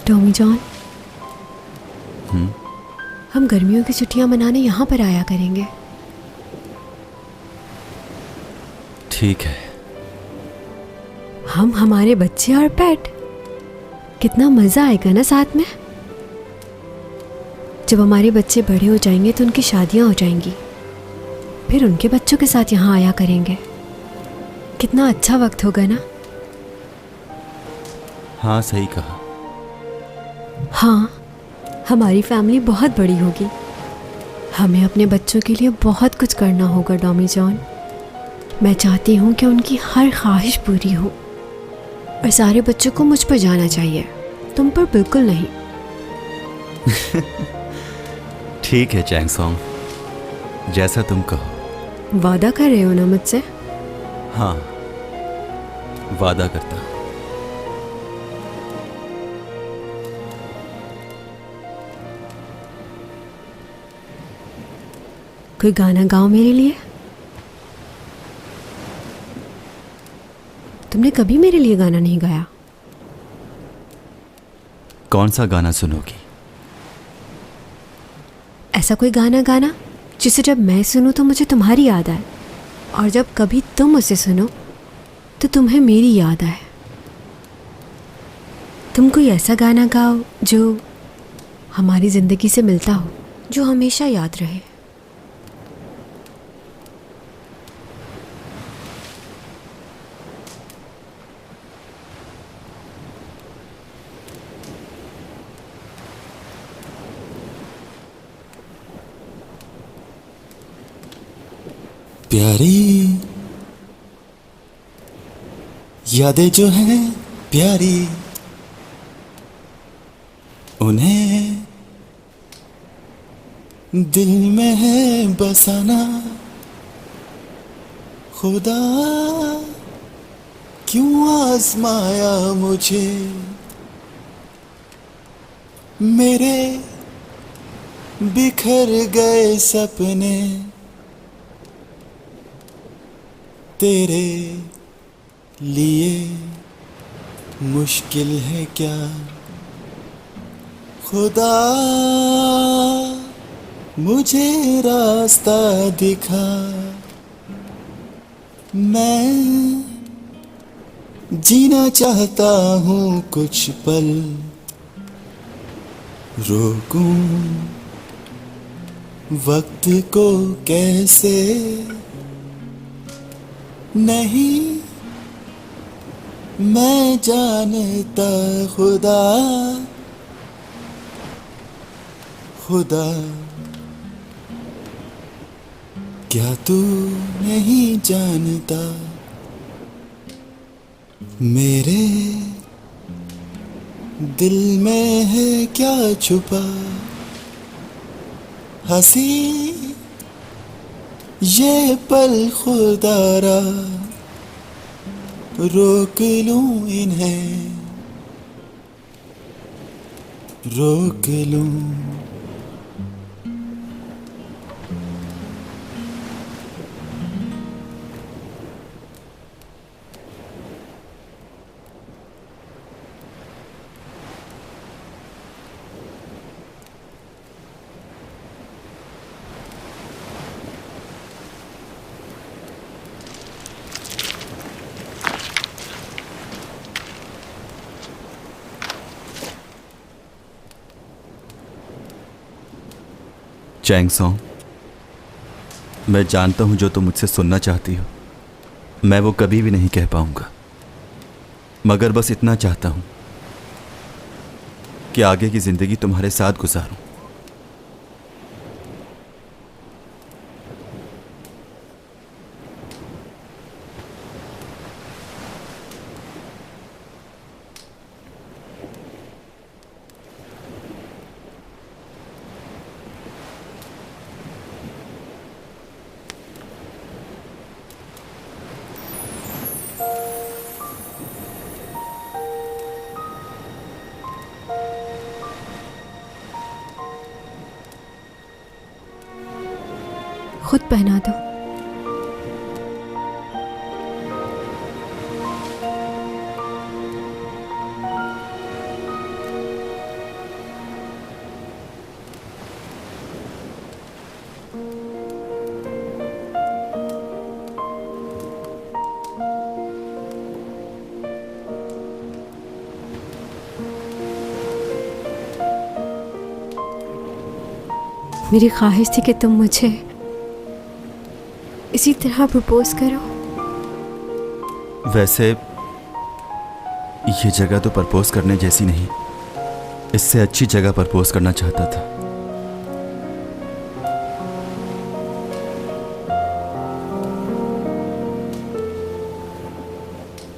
टॉमी जॉन, हम गर्मियों की छुट्टियां मनाने यहाँ पर आया करेंगे। ठीक है। हम, हमारे बच्चे और पेट, कितना मजा आएगा ना साथ में। जब हमारे बच्चे बड़े हो जाएंगे तो उनकी शादियां हो जाएंगी, फिर उनके बच्चों के साथ यहाँ आया करेंगे। कितना अच्छा वक्त होगा ना। हाँ, सही कहा। हाँ, हमारी फैमिली बहुत बड़ी होगी। हमें अपने बच्चों के लिए बहुत कुछ करना होगा टॉमी जॉन। मैं चाहती हूँ कि उनकी हर ख्वाहिश पूरी हो, और सारे बच्चों को मुझ पर जाना चाहिए, तुम पर बिल्कुल नहीं। ठीक है चैंग सॉन्ग, जैसा तुम कहो। वादा कर रहे हो ना मुझसे? हाँ, वादा करता हूँ। कोई गाना गाओ मेरे लिए। तुमने कभी मेरे लिए गाना नहीं गाया। कौन सा गाना सुनोगी? ऐसा कोई गाना गाना जिसे जब मैं सुनूं तो मुझे तुम्हारी याद आए, और जब कभी तुम उसे सुनो तो तुम्हें मेरी याद आए। तुम कोई ऐसा गाना गाओ जो हमारी जिंदगी से मिलता हो, जो हमेशा याद रहे। प्यारी यादें जो हैं प्यारी, उन्हें दिल में है बसाना। खुदा क्यों आजमाया मुझे, मेरे बिखर गए सपने तेरे लिए मुश्किल है क्या। खुदा मुझे रास्ता दिखा, मैं जीना चाहता हूँ कुछ पल, रोकूं वक्त को कैसे, नहीं मैं जानता खुदा, खुदा क्या तू नहीं जानता, मेरे दिल में है क्या छुपा, हंसी ये पल खुदारा, रोक लूं इन्हें, रोक लूं। चैंग सॉन्ग, मैं जानता हूं जो तुम मुझसे सुनना चाहती हो मैं वो कभी भी नहीं कह पाऊंगा, मगर बस इतना चाहता हूं कि आगे की जिंदगी तुम्हारे साथ गुजारूं। खुद पहना दो। मेरी ख्वाहिश थी कि तुम मुझे इसी तरह प्रपोज करो। वैसे ये जगह तो प्रपोज करने जैसी नहीं, इससे अच्छी जगह प्रपोज करना चाहता था।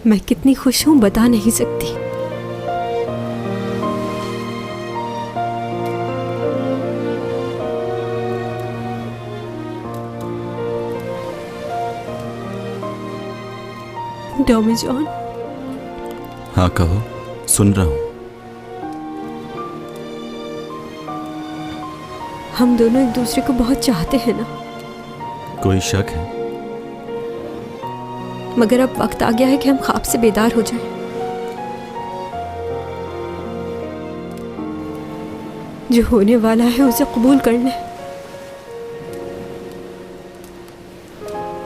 मैं कितनी खुश हूं बता नहीं सकती। डॉमी जॉन। हाँ कहो, सुन रहा हूं। हम दोनों एक दूसरे को बहुत चाहते हैं ना? कोई शक है? मगर अब वक्त आ गया है कि हम ख्वाब से बेदार हो जाएं। जो होने वाला है उसे कबूल कर लें।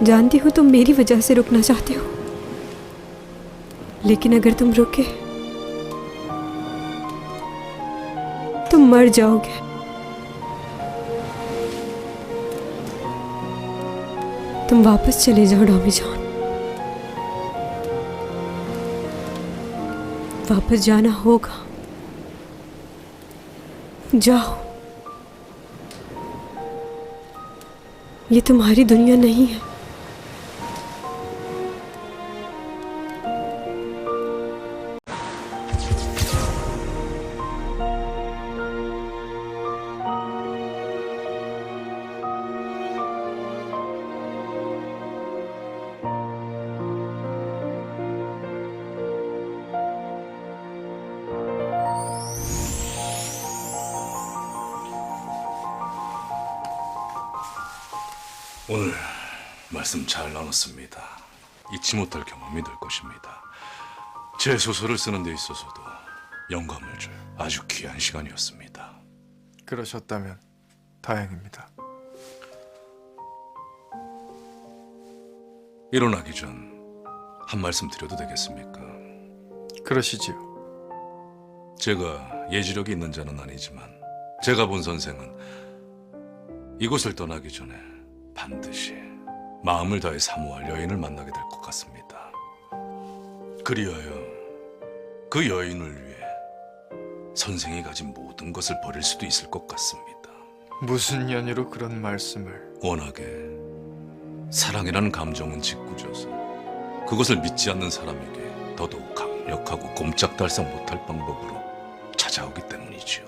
जानती हूं तुम मेरी वजह से रुकना चाहते हो, लेकिन अगर तुम रुके तुम मर जाओगे। तुम वापस चले जाओ डॉमी जॉन। वापस जाना होगा। जाओ। ये तुम्हारी दुनिया नहीं है। 오늘 말씀 잘 나눴습니다. 잊지 못할 경험이 될 것입니다. 제 소설을 쓰는 데 있어서도 영감을 줄 아주 귀한 시간이었습니다. 그러셨다면 다행입니다. 일어나기 전 한 말씀 드려도 되겠습니까? 그러시지요. 제가 예지력이 있는 자는 아니지만 제가 본 선생은 이곳을 떠나기 전에 반드시 마음을 다해 사모할 여인을 만나게 될 것 같습니다. 그리하여 그 여인을 위해 선생이 가진 모든 것을 버릴 수도 있을 것 같습니다. 무슨 연유로 그런 말씀을? 워낙에 사랑이라는 감정은 짓궂어서 그것을 믿지 않는 사람에게 더더욱 강력하고 꼼짝달싹 못할 방법으로 찾아오기 때문이지요.